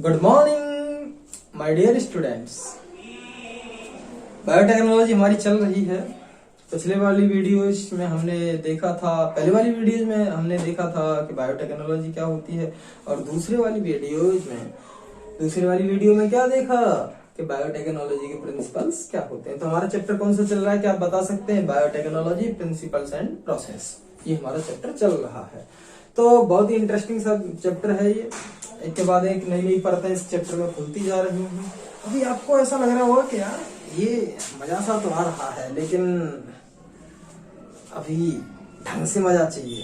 Good morning my dear students. Biotechnology हमारी चल रही है। पिछले वाली वीडियोज में हमने देखा था, पहले वाली वीडियोज में हमने देखा था कि बायोटेक्नोलॉजी क्या होती है, और दूसरी वाली वीडियो में क्या देखा कि बायोटेक्नोलॉजी के प्रिंसिपल्स क्या होते हैं। तो हमारा चैप्टर कौन सा चल रहा है, क्या आप बता सकते हैं? बायोटेक्नोलॉजी प्रिंसिपल्स एंड प्रोसेस, ये हमारा चैप्टर चल रहा है। तो बहुत ही इंटरेस्टिंग सा चैप्टर है ये। एक के बाद एक नई नई परतें इस चैप्टर में खुलती जा रही हैं। अभी आपको ऐसा लग रहा होगा कि यार ये मजा सा तो आ रहा है, लेकिन अभी ढंग से मजा चाहिए।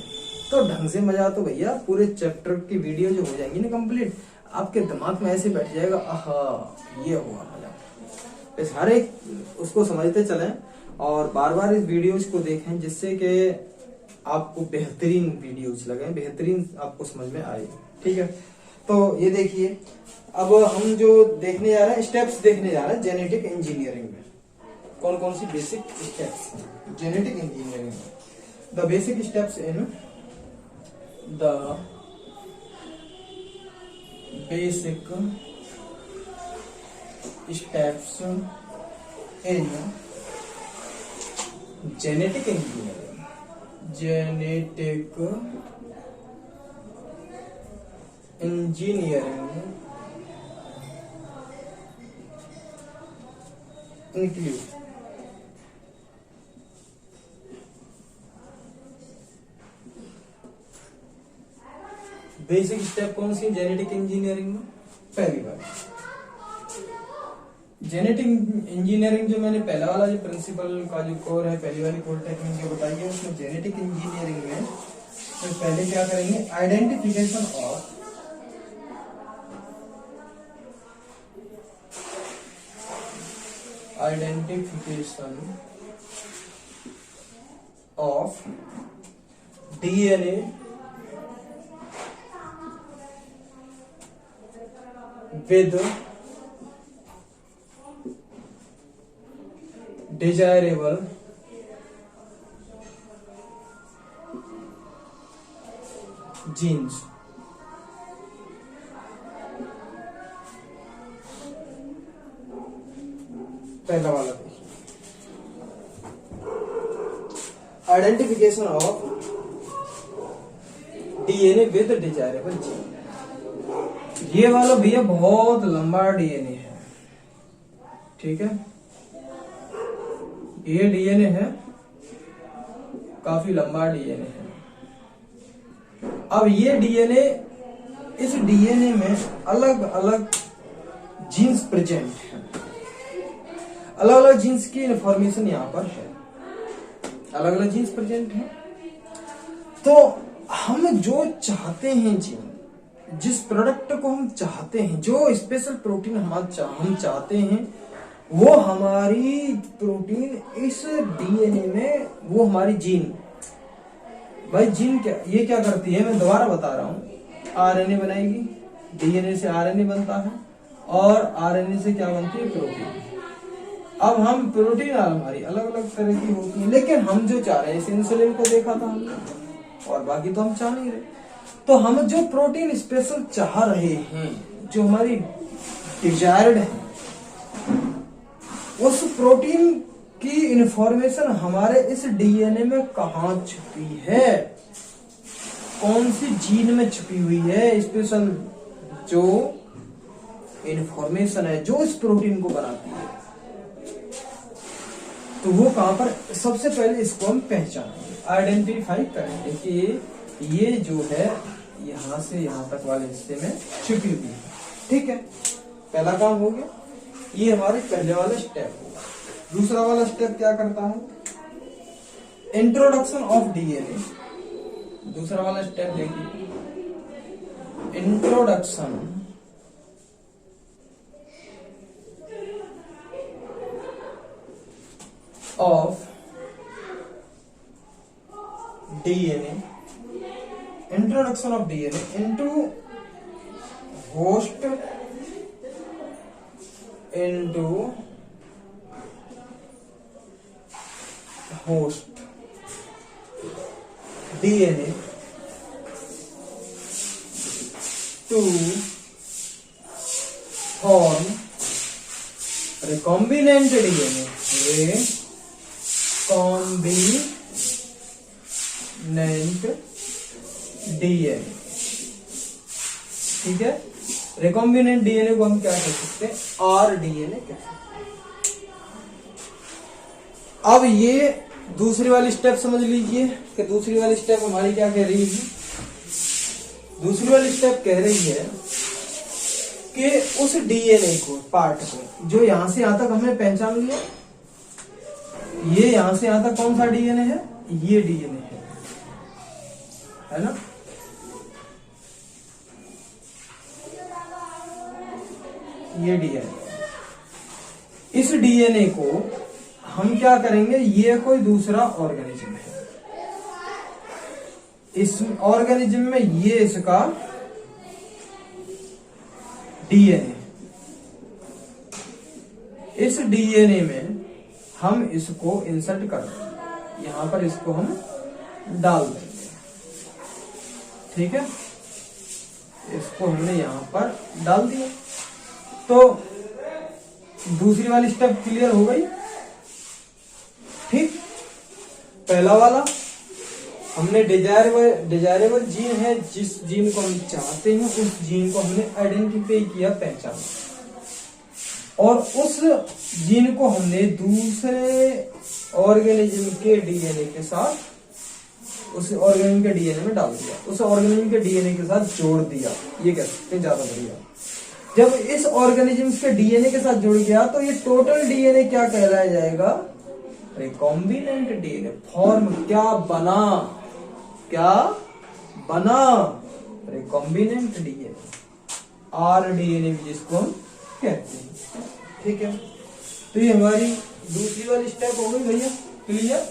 तो ढंग से मजा तो भैया पूरे चैप्टर की वीडियो जो हो जाएंगी ना कंप्लीट, आपके दिमाग में ऐसे बैठ जाएगा, आहा ये हुआ मजा। इस हर एक उसको समझते चलें और बार बार इस वीडियोज को देखें, जिससे कि आपको बेहतरीन वीडियोज लगे, बेहतरीन आपको समझ में आए। ठीक है, तो ये देखिए, अब हम जो देखने जा रहे हैं, स्टेप्स देखने जा रहे हैं जेनेटिक इंजीनियरिंग में। कौन कौन सी बेसिक स्टेप्स जेनेटिक इंजीनियरिंग में? The basic steps in genetic engineering. Genetic engineering include basic step कौन सी जेनेटिक इंजीनियरिंग में? पहली बार जेनेटिक इंजीनियरिंग जो मैंने पहला वाला जो प्रिंसिपल का जो कोर है, पहली वाली कोर टेक्निक जो बताई है, उसमें जेनेटिक इंजीनियरिंग में तो पहले क्या करेंगे? Identification of DNA with desirable genes। पहला वाला देखिए, identification of DNA with desirable gene. ये वाला भैया बहुत लंबा डीएनए है। ठीक है, ये डीएनए है, काफी लंबा डीएनए है। अब ये डीएनए, इस डीएनए में अलग अलग जीन्स प्रेजेंट है, अलग अलग जीन्स की इंफॉर्मेशन यहाँ पर है, अलग अलग जीन्स प्रेजेंट है। तो हम जो चाहते हैं जीन, जिस प्रोडक्ट को हम चाहते हैं, जो स्पेशल प्रोटीन हम चाहते हैं, वो हमारी प्रोटीन इस डीएनए में, वो हमारी जीन, भाई जीन क्या, ये क्या करती है, मैं दोबारा बता रहा हूं। आरएनए बनाएगी, डीएनए से आरएनए बनता है, और आरएनए से क्या बनती है? प्रोटीन। अब हम प्रोटीन हमारी अलग अलग तरह की होती है, लेकिन हम जो चाह रहे हैं, इस इंसुलिन को देखा था हमने, और बाकी तो हम चाह नहीं रहे। तो हम जो प्रोटीन स्पेशल चाह रहे हैं, जो हमारी डिजायर्ड है, उस प्रोटीन की इंफॉर्मेशन हमारे इस डीएनए में कहाँ छुपी है, कौन सी जीन में छुपी हुई है, स्पेशल जो इंफॉर्मेशन है जो इस प्रोटीन को बनाती है, तो वो कहां पर? सबसे पहले इसको हम पहचानेंगे, आइडेंटिफाई करेंगे कि ये जो है यहां से यहां तक वाले हिस्से में छुपी हुई है। ठीक है, पहला काम हो गया, ये हमारे पहले वाला स्टेप होगा। दूसरा वाला स्टेप क्या करता है? Introduction of DNA. दूसरा वाला स्टेप देखिए, introduction of DNA, introduction of DNA into host, DNA to form recombinant DNA, recombinant DNA. ठीक है, रिकॉम्बिनेंट डीएनए को हम क्या कह सकते हैं, आरडीएनए कह सकते हैं। अब ये दूसरी वाली स्टेप समझ लीजिए कि दूसरी वाली स्टेप हमारी क्या कह रही है। दूसरी वाली स्टेप कह रही है कि उस डीएनए को, पार्ट को, जो यहां से यहां तक हमने पहचान लिया, ये यहां से यहां तक कौन सा डीएनए है, ये डीएनए है ना। ये डीएनए, इस डीएनए को हम क्या करेंगे, ये कोई दूसरा ऑर्गेनिज्म है, इस ऑर्गेनिज्म में ये इसका डीएनए, इस डीएनए में हम इसको इंसर्ट कर देंगे, यहां पर इसको हम डाल देंगे। ठीक है, इसको हमने यहां पर डाल दिया, तो दूसरी वाली स्टेप क्लियर हो गई। ठीक, पहला वाला हमने डिजायरेबल जीन है, जिस जीन को हम चाहते हैं उस जीन को हमने आइडेंटिफाई किया, पहचाना, और उस जीन को हमने दूसरे ऑर्गेनिज्म के डीएनए के साथ, उस ऑर्गेनिज्म के डीएनए में डाल दिया, उस ऑर्गेनिज्म के डीएनए के साथ जोड़ दिया, ये कह सकते हैं, ज्यादा बढ़िया। जब इस ऑर्गेनिज्म के डीएनए के साथ जुड़ गया तो ये टोटल डीएनए क्या कहलाया जाएगा, रिकॉम्बिनेंट डीएनए। फॉर्म क्या बना, क्या बना, रिकॉम्बिनेंट डीएनए, आरडीएनए भी जिसको हम कहते हैं। ठीक है, तो ये हमारी दूसरी वाली स्टेप हो गई भैया, क्लियर।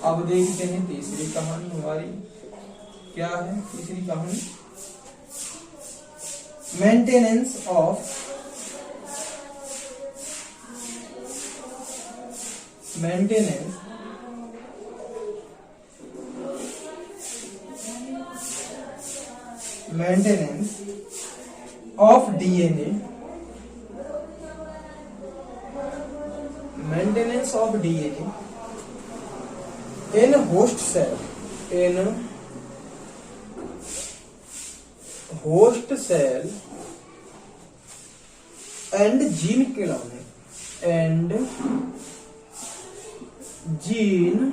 अब देखते हैं तीसरी कहानी हमारी क्या है। तीसरी कहानी, maintenance of maintenance of DNA, maintenance of DNA in host cell, in host cell and gene cloning, and gene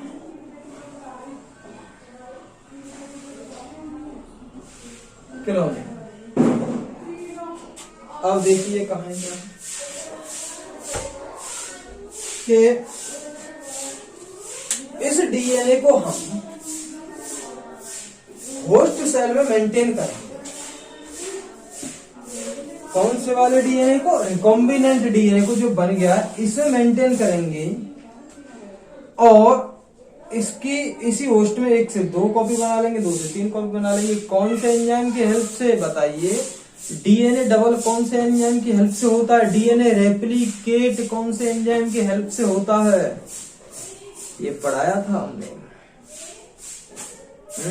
cloning. अब देखिए कहानी क्या है कि इस डीएनए को हम होस्ट सेल में मेंटेन करेंगे। कौन से वाले डीएनए को, रिकॉम्बिनेंट डीएनए को जो बन गया इसे मेंटेन करेंगे, और इसकी इसी होस्ट में 1 से 2 कॉपी बना लेंगे, 2 से 3 कॉपी बना लेंगे। कौन से एंजाइम की हेल्प से, बताइए। डीएनए डबल कौन से एंजाइम की हेल्प से होता है, डीएनए रेप्लिकेट कौन से एंजाइम की हेल्प से होता है, ये पढ़ाया था हमने,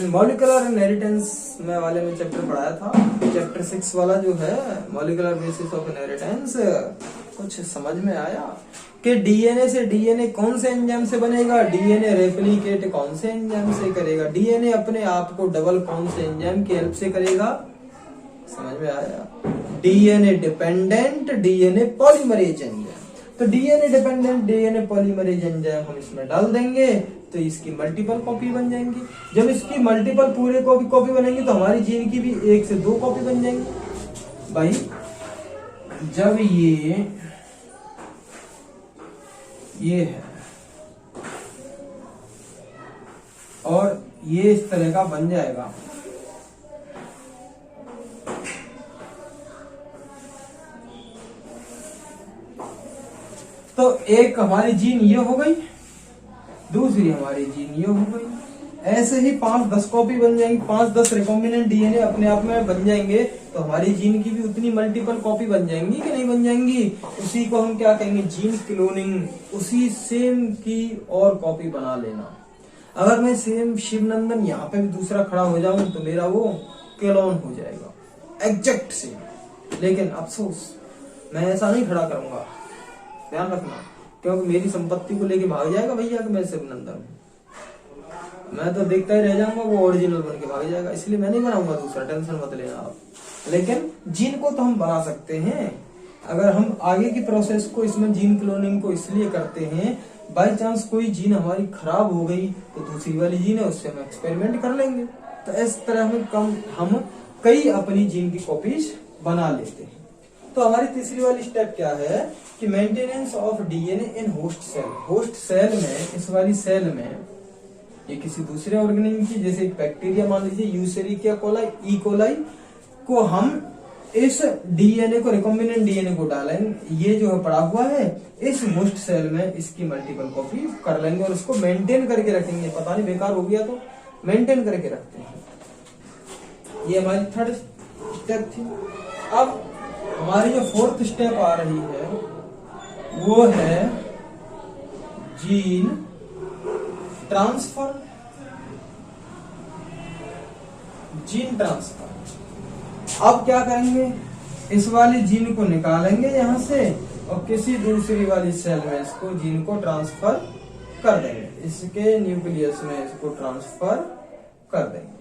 मॉलिक्यूलर इनहेरिटेंस में वाले में चैप्टर पढ़ाया था, चैप्टर 6 वाला जो है मॉलिक्यूलर बेसिस ऑफ इनहेरिटेंस। कुछ समझ में आया कि डीएनए से डीएनए कौन से एंजाइम से बनेगा, डीएनए रेप्लिकेट कौन से एंजाइम से करेगा, डीएनए अपने आप को डबल कौन से एंजाइम की हेल्प से करेगा, समझ में आया। DNA dependent DNA polymerase enzyme, तो DNA dependent DNA polymerase enzyme हम इसमें डाल देंगे तो इसकी मल्टीपल कॉपी बन जाएंगी। जब इसकी मल्टीपल पूरे कॉपी बनेंगी तो हमारी जीन की भी 1 से 2 कॉपी बन जाएंगी। भाई जब ये है और ये इस तरह का बन जाएगा, तो एक हमारी जीन ये हो गई, दूसरी हमारी जीन ये हो गई। ऐसे ही 5-10 कॉपी बन जाएंगी, 5-10 रिकॉम्बिनेंट डीएनए अपने आप में बन जाएंगे, तो हमारी जीन की भी उतनी मल्टीपल कॉपी बन जाएंगी कि नहीं बन जाएंगी। उसी को हम क्या कहेंगे, जीन क्लोनिंग। उसी सेम की और कॉपी बना लेना। अगर मैं सेम शिवनंदन यहाँ पे भी दूसरा खड़ा हो जाऊं तो मेरा वो क्लोन हो जाएगा एग्जैक्ट सेम। लेकिन अफसोस मैं ऐसा नहीं खड़ा करूंगा, ध्यान रखना, क्योंकि मेरी संपत्ति को लेके भाग जाएगा भैया कि मैं सिर्फ नंदन हूँ, मैं तो देखता ही रह जाऊंगा, वो ओरिजिनल बन के भाग जाएगा, इसलिए मैं नहीं बनाऊंगा दूसरा, टेंशन मत लेना आप। लेकिन जीन को तो हम बना सकते हैं। अगर हम आगे की प्रोसेस को इसमें जीन क्लोनिंग को इसलिए करते हैं, बाय चांस कोई जीन हमारी खराब हो गई तो दूसरी वाली जीन है उससे हम एक्सपेरिमेंट कर लेंगे। तो इस तरह हम कई अपनी जीन की कॉपीज बना लेते हैं। तो हमारी तीसरी वाली स्टेप क्या है कि maintenance of DNA in host cell. Host cell में, इस वाली सेल में, ये किसी दूसरे ऑर्गेनिज्म की, जैसे एक बैक्टीरिया मान लीजिए यूसेरिया कोलाई, ई कोलाई को हम इस डीएनए को, रिकॉम्बिनेंट डीएनए को डालेंगे, ये जो है पड़ा हुआ है इस होस्ट सेल में, इसकी मल्टीपल कॉपी कर लेंगे और इसको मेंटेन करके रखेंगे। पता नहीं बेकार हो गया तो मेंटेन करके रखते हैं। ये हमारी थर्ड स्टेप थी। अब हमारी जो फोर्थ स्टेप आ रही है वो है जीन ट्रांसफर। जीन ट्रांसफर, अब क्या करेंगे, इस वाली जीन को निकालेंगे यहां से और किसी दूसरी वाली सेल में इसको जीन को ट्रांसफर कर देंगे, इसके न्यूक्लियस में इसको ट्रांसफर कर देंगे,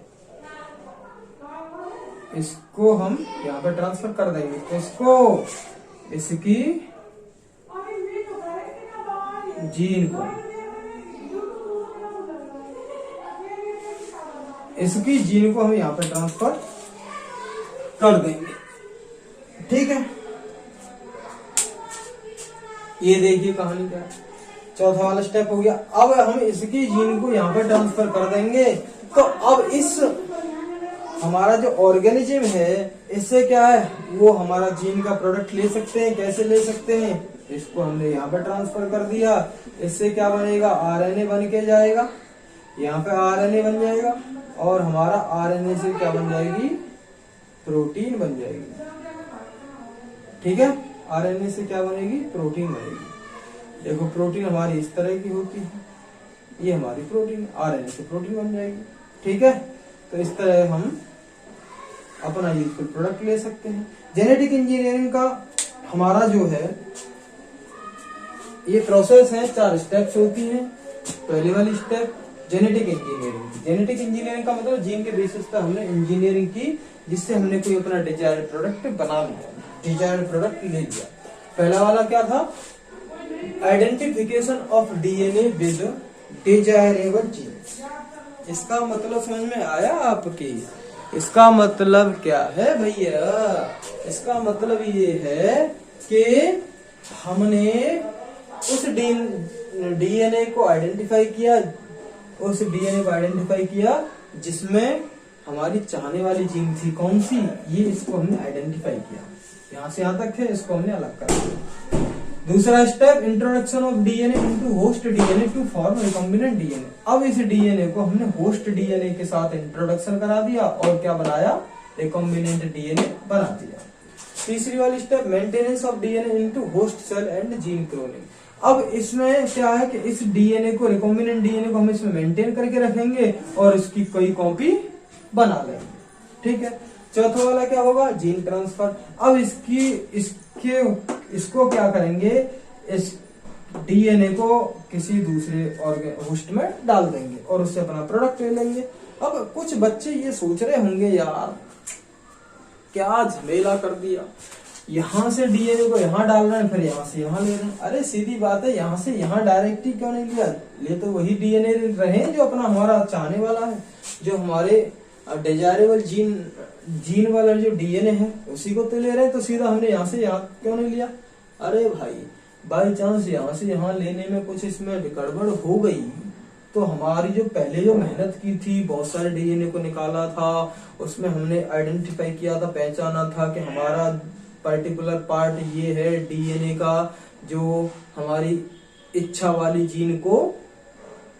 इसको हम यहाँ पे ट्रांसफर कर देंगे, इसको, इसकी जीन को, इसकी जीन को हम यहाँ पे ट्रांसफर कर देंगे। ठीक है, ये देखिए कहानी क्या, चौथा वाला स्टेप हो गया। अब हम इसकी जीन को यहाँ पे ट्रांसफर कर देंगे, तो अब इस हमारा जो ऑर्गेनिज्म है इससे क्या है, वो हमारा जीन का प्रोडक्ट ले सकते हैं। कैसे ले सकते हैं, इसको हमने यहाँ पे ट्रांसफर कर दिया, इससे क्या बनेगा, आरएनए बन के जाएगा, यहाँ पे आरएनए बन जाएगा और हमारा आरएनए से क्या बन जाएगी, प्रोटीन बन जाएगी। ठीक है, आरएनए से क्या बनेगी, प्रोटीन बनेगी। देखो प्रोटीन हमारी इस तरह की होती है, ये हमारी प्रोटीन, आरएनए से प्रोटीन बन जाएगी। ठीक है, तो इस तरह हम अपना यूजफुल प्रोडक्ट ले सकते हैं। जेनेटिक इंजीनियरिंग का हमारा जो है ये प्रोसेस है, 4 स्टेप्स होती हैं। पहली वाली step genetic engineering. Genetic engineering का मतलब जीन के बेसिस पर हमने इंजीनियरिंग की, जिससे हमने कोई अपना डिजायर्ड प्रोडक्ट बना लिया, डिजायर्ड प्रोडक्ट ले लिया। पहला वाला क्या था, identification of DNA with desirable genes. इसका मतलब समझ में आया आपकी, इसका मतलब क्या है भैया, इसका मतलब ये है कि हमने उस डीएनए को आइडेंटिफाई किया, उस डीएनए को आइडेंटिफाई किया जिसमें हमारी चाहने वाली जीन थी, कौन सी, ये, इसको हमने आइडेंटिफाई किया। यहाँ से यहाँ तक है, इसको हमने अलग कर दिया। दूसरा step, introduction of DNA into host DNA to form recombinant DNA. अब इस डीएनए को हमने होस्ट डीएनए के साथ इंट्रोडक्शन करा दिया और क्या बनाया, रिकॉम्बिनेंट डीएनए बना दिया। तीसरी वाली step, maintenance of DNA into host cell and gene cloning. अब इसमें क्या है कि इस डीएनए को, रिकॉम्बिनेंट डीएनए को हम इसमें मेंटेन करके रखेंगे और इसकी कई कॉपी बना लेंगे। ठीक है, चौथा वाला क्या होगा, जीन ट्रांसफर। अब इसको क्या करेंगे, इस डीएनए को किसी दूसरे होस्ट में डाल देंगे और उससे अपना प्रोडक्ट ले लेंगे। अब कुछ बच्चे ये सोच रहे होंगे, यार क्या झमेला कर दिया, यहाँ से डीएनए को यहाँ डाल रहे हैं, फिर यहाँ से यहाँ ले रहे हैं। अरे सीधी बात है, यहाँ से यहाँ डायरेक्ट ही क्यों नहीं लिया, ले तो वही डीएनए रहे जो अपना हमारा चाहने वाला है, जो हमारे डिजायरेबल जीन वाला जो डीएनए है उसी को तो ले रहे हैं, तो सीधा हमने यहाँ से यहाँ क्यों नहीं लिया। अरे भाई, बाई चांस यहाँ से यहाँ लेने में कुछ इसमें गड़बड़ हो गई तो हमारी जो पहले जो मेहनत की थी, बहुत सारे डीएनए को निकाला था, उसमें हमने आइडेंटिफाई किया था, पहचाना था कि हमारा पर्टिकुलर पार्ट ये है डीएनए का जो हमारी इच्छा वाली जीन को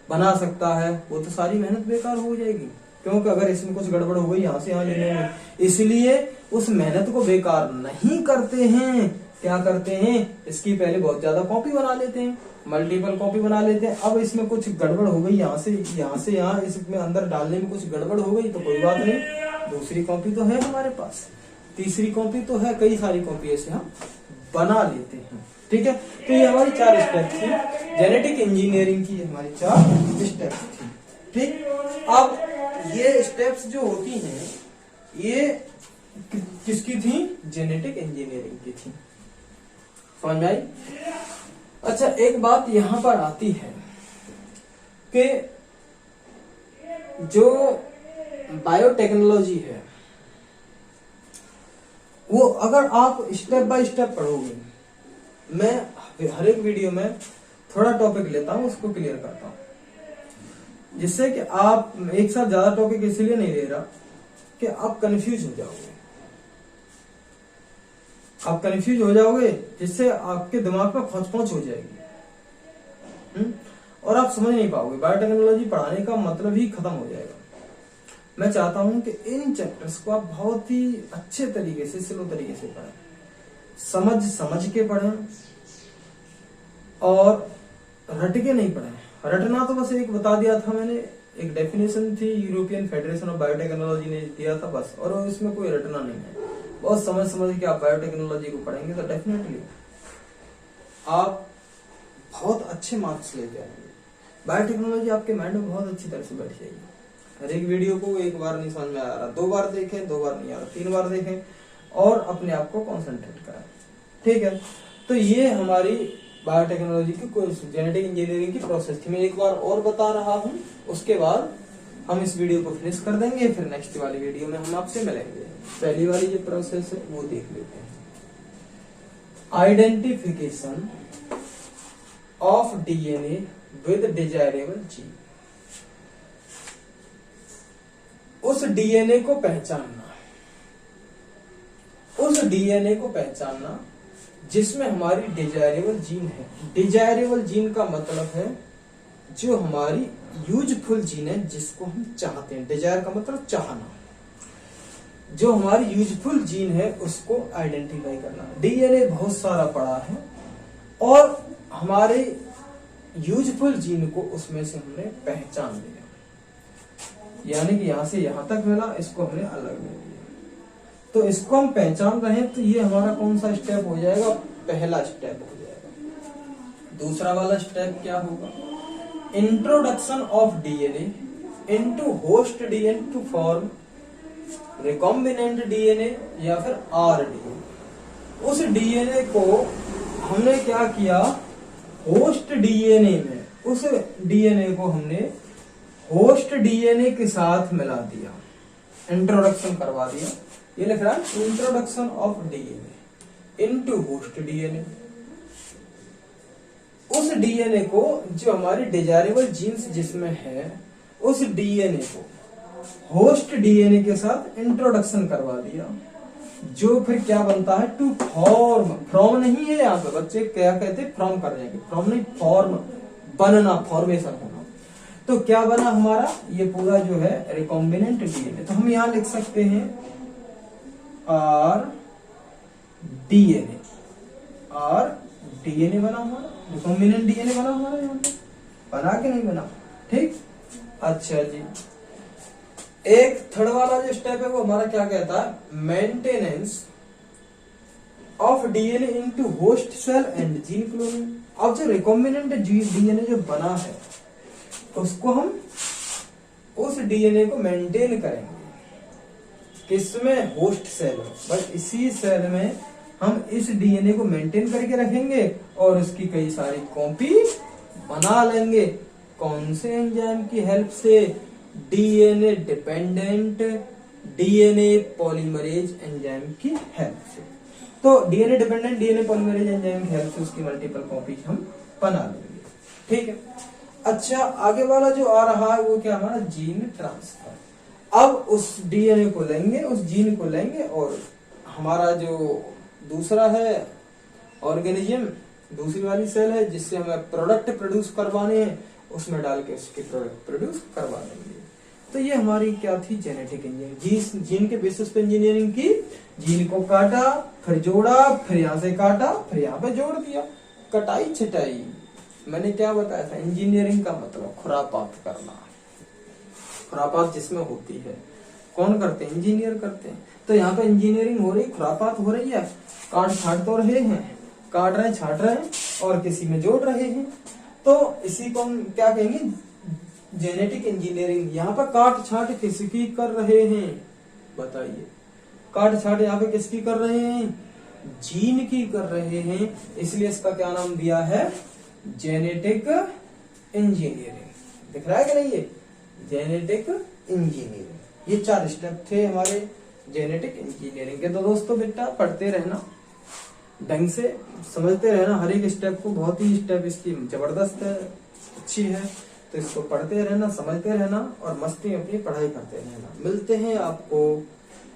बना सकता है, वो तो सारी मेहनत बेकार हो जाएगी, क्योंकि अगर इसमें कुछ गड़बड़ हो गई यहाँ से यहाँ लेने में। इसलिए उस मेहनत को बेकार नहीं करते हैं, क्या करते हैं, इसकी पहले बहुत ज्यादा कॉपी बना लेते हैं, मल्टीपल कॉपी बना लेते हैं। अब इसमें कुछ गड़बड़ हो गई, यहाँ से यहाँ इसमें अंदर डालने में कुछ गड़बड़ हो गई तो कोई बात नहीं, दूसरी कॉपी तो है हमारे पास, तीसरी कॉपी तो है, कई सारी कॉपी ऐसे हम बना लेते हैं। ठीक है, तो ये हमारी 4 स्टेप थी जेनेटिक इंजीनियरिंग की, हमारी 4 स्टेप्स थी। ठीक, अब ये स्टेप्स जो होती हैं ये किसकी थी? जेनेटिक इंजीनियरिंग की थी। समझ आई? अच्छा, एक बात यहां पर आती है कि जो बायोटेक्नोलॉजी है वो अगर आप स्टेप बाय स्टेप पढ़ोगे, मैं हर एक वीडियो में थोड़ा टॉपिक लेता हूं, उसको क्लियर करता हूं, जिससे कि आप एक साथ ज्यादा टॉपिक इसलिए नहीं ले रहा कि आप कंफ्यूज हो जाओगे। आप कंफ्यूज हो जाओगे जिससे आपके दिमाग में खोच हो जाएगी, और आप समझ नहीं पाओगे। बायोटेक्नोलॉजी पढ़ाने का मतलब ही खत्म हो जाएगा। मैं चाहता हूं कि इन चैप्टर्स को आप बहुत ही अच्छे तरीके से, स्लो तरीके से पढ़ें, समझ के पढ़ें, और रट के नहीं पढ़ें। रटना तो बस एक बता दिया था मैंने, एक डेफिनेशन थी यूरोपियन फेडरेशन ऑफ बायोटेक्नोलॉजी ने दिया था बस, और इसमें कोई रटना नहीं है। बहुत समझ के आप बायोटेक्नोलॉजी को पढ़ेंगे तो डेफिनेटली आप बहुत अच्छे मार्क्स लेके आएंगे। बायोटेक्नोलॉजी आपके माइंड में बहुत अच्छी तरह से बैठ जाएगी। हर एक वीडियो को एक बार नहीं समझ में आ रहा, 2 बार देखें, 2 बार नहीं आ रहा, 3 बार देखें, और अपने आप को कॉन्सेंट्रेट करें। ठीक है, तो ये हमारी बायोटेक्नोलॉजी की कोई जेनेटिक इंजीनियरिंग की प्रोसेस थी। मैं एक बार और बता रहा हूं, उसके बाद हम इस वीडियो को फिनिश कर देंगे, फिर नेक्स्ट वाली वीडियो में हम आपसे मिलेंगे। पहली वाली जो प्रोसेस है वो देख लेते हैं। Identification of DNA with desirable gene. उस डीएनए को पहचानना, उस डीएनए को पहचानना जिसमें हमारी डिजायरेबल जीन है। डिजायरेबल जीन का मतलब है जो हमारी यूजफुल जीन है, जिसको हम चाहते हैं। डिजायर का मतलब चाहना। जो हमारी यूजफुल जीन है उसको आइडेंटिफाई करना। डीएनए बहुत सारा पड़ा है और हमारे यूजफुल जीन को उसमें से हमने पहचान लिया, यानी कि यहां से यहां तक मिला, इसको हमने अलग ले लिया। तो इसको हम पहचान रहे हैं, तो ये हमारा कौन सा स्टेप हो जाएगा? पहला स्टेप हो जाएगा। दूसरा वाला स्टेप क्या होगा? Introduction of DNA into host DNA to form recombinant DNA या फिर आरडीए। उस डीएनए को हमने क्या किया? होस्ट डीएनए में, उस डीएनए को हमने होस्ट डीएनए के साथ मिला दिया, इंट्रोडक्शन करवा दिया। ये लिख रहा है introduction of DNA into host DNA. उस डीएनए को, जो हमारी डिजायरेबल जीन्स जिसमें है, उस डीएनए को होस्ट डीएनए के साथ इंट्रोडक्शन करवा दिया, जो फिर क्या बनता है? To form. फ्रॉम नहीं है यहाँ पे, बच्चे क्या कहते हैं? फ्रॉम कर जाएंगे। फ्रॉम नहीं, फॉर्म, बनना, फॉर्मेशन होना। तो क्या बना हमारा? ये पूरा जो है रिकॉम्बिनेंट डीएनए। तो हम यहां लिख सकते हैं आर डीएनए। आर डीएनए बना हमारा, रिकॉम्बिनेंट डीएनए बना हमारा। यहाँ पे बना के नहीं बना? ठीक, अच्छा जी। एक थर्ड वाला जो स्टेप है वो हमारा क्या कहता है? Maintenance of DNA into host cell and gene cloning. अब जो रिकॉम्बिनेंट डीएनए जो बना है उसको हम, उस डीएनए को मेंटेन करेंगे। किसमें? होस्ट सेल में। बस इसी सेल में हम इस डीएनए को मेंटेन करके रखेंगे और उसकी कई सारी कॉपी बना लेंगे। कौन से एंजाइम की हेल्प से? DNA dependent DNA polymerase enzyme की हेल्प से। तो DNA dependent DNA polymerase enzyme की हेल्प से उसकी मल्टीपल कॉपीज हम बना लेंगे। ठीक है, अच्छा। आगे वाला जो आ रहा है वो क्या? हमारा जीन ट्रांसफर। अब उस डीएनए को लेंगे, उस जीन को लेंगे, और हमारा जो दूसरा है ऑर्गेनिज्म, दूसरी वाली सेल है जिससे हमें प्रोडक्ट प्रोड्यूस करवाने हैं, उसमें डाल के उसके प्रोडक्ट प्रोड्यूस करवा देंगे। तो ये हमारी क्या थी? Genetic engineering. जीन के बेसिस पे इंजीनियरिंग की। जीन को काटा, फिर जोड़ा, फिर यहां से काटा, फिर यहाँ पे जोड़ दिया। कटाई छटाई। मैंने क्या बताया था? इंजीनियरिंग का मतलब खुरापात करना। खुरापात जिसमें होती है, कौन करते हैं? इंजीनियर करते हैं। तो यहाँ पे इंजीनियरिंग हो रही, खुरापात हो रही है, काट छाट तो रहे हैं, काट रहे हैं, छाट रहे हैं और किसी में जोड़ रहे हैं। तो इसी को हम क्या कहेंगे, जेनेटिक इंजीनियरिंग। यहाँ पर काट छाट किसकी कर रहे हैं बताइए, काट छाट यहाँ पे किसकी कर रहे हैं, जीन की कर रहे हैं, इसलिए इसका क्या नाम दिया है, जेनेटिक इंजीनियरिंग। दिख रहा है कि नहीं, ये जेनेटिक इंजीनियरिंग। ये 4 स्टेप थे हमारे जेनेटिक इंजीनियरिंग के। तो दोस्तों बेटा पढ़ते रहना, ढंग से समझते रहना हर एक स्टेप को, बहुत ही स्टेप इसकी जबरदस्त है, अच्छी है। तो इसको पढ़ते रहना, समझते रहना और मस्ती अपनी पढ़ाई करते रहना। मिलते हैं आपको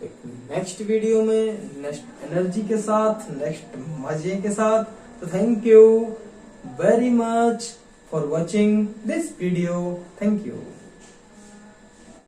एक नेक्स्ट वीडियो में, नेक्स्ट एनर्जी के साथ, नेक्स्ट मजे के साथ। तो thank you very much for watching this video, thank you.